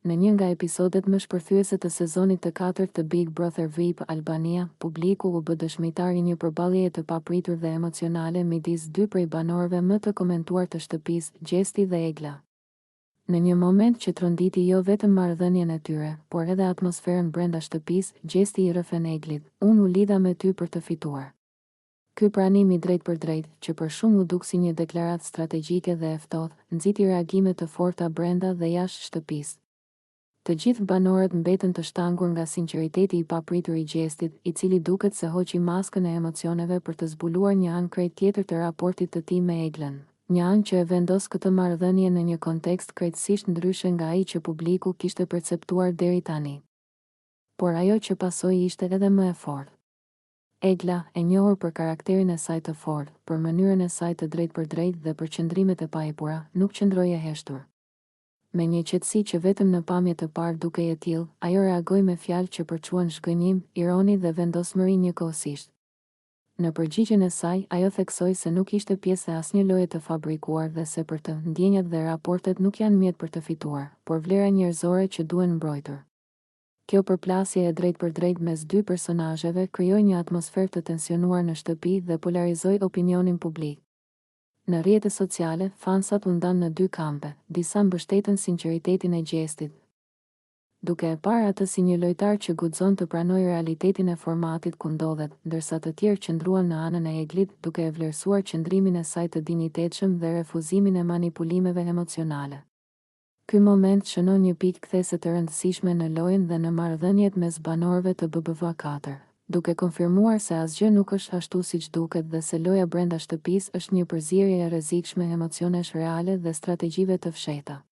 Në një nga episodet më shpërthyese të sezonit të 4 të Big Brother VIP Albania, publiku u bë dëshmitar i një përballjeje të papritur dhe emocionale midis dy prej banorëve më të komentuar të shtëpisë, Gjesti dhe Egla. Në një moment që tronditi jo vetëm marrëdhënien e tyre, por edhe atmosferën brenda shtëpisë, Gjesti i rrëfen Eglit: "Unë u lidha me ty për të fituar." Ky pranim i drejt për drejt, që për shumë u duk si një deklaratë strategjike dhe e ftohtë, nxiti reagime të forta brenda dhe jashtë shtëpisë. Të gjithë banorët mbetën të shtangur nga sinqeriteti i papritur i Gjestit, i cili duket se hoqi maskën e emocioneve për të zbuluar një anë krejt tjetër të raportit të tij me Eglën. Një anë që e vendos këtë marrëdhënie në një kontekst krejtësisht ndryshe nga ai që publiku kishte perceptuar deri tani. Por ajo që pasoi ishte edhe më e fortë. Egla, e njohur për karakterin e saj të fortë, për mënyrën e saj të drejtë për drejtë dhe për qëndrimet e paepura, nuk qëndroi e heshtur. Me një qetësi që vetëm në pamje të parë dukej e tillë, ajo reagoi me fjalë që përçuan zhgënjim, ironi dhe vendosmëri njëkohësisht. Në përgjigjen e saj, ajo theksoi se nuk ishte pjesë e asnjë loje të fabrikuar dhe se për të, ndjenjat dhe raportet nuk janë mjet për të fituar, por vlera njerëzore që duhen mbrojtur. Kjo përplasje e drejtë për drejtë mes dy personazheve krijoi një atmosferë të tensionuar në shtëpi dhe polarizoi opinionin publik. Në rrjetet sociale, fansat u ndan në dy kampe, disa mbështetën sinqeritetin e Gjestit, duke e parë atë si një lojtar që guxon të pranojë realitetin e formatit ku ndodhet, ndërsa të tjerë qëndruan në anën e Eglit, duke e vlerësuar qëndrimin e saj të dinjitetshëm dhe refuzimin e manipulimeve emocionale. Ky moment shënon një pikë kthese të rëndësishme në lojën dhe në marrëdhëniet mes banorëve të BBVA4, duke konfirmuar se asgjë nuk është ashtu siç duket dhe se loja brenda shtëpisë është një përzierje e rrezikshme emocionesh reale dhe strategjive të fshehta.